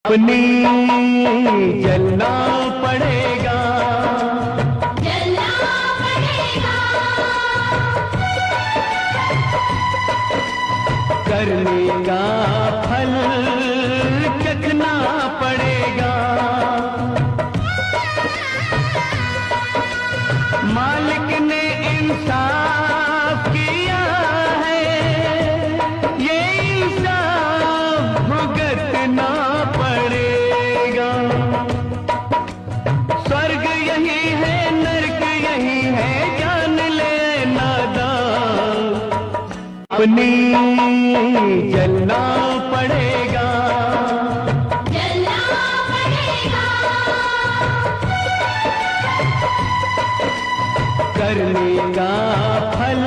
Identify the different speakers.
Speaker 1: अपनी जलना पड़ेगा,
Speaker 2: जलना पड़ेगा।
Speaker 1: करने का फल चखना पड़ेगा। मालिक ने इंसाफ किया है, ये इंसाफ भुगतना पड़ेगा। स्वर्ग यही है, नरक यही है, जान ले नादान। अपनी जलना पड़ेगा,
Speaker 2: जलना पड़ेगा।
Speaker 1: करने का फल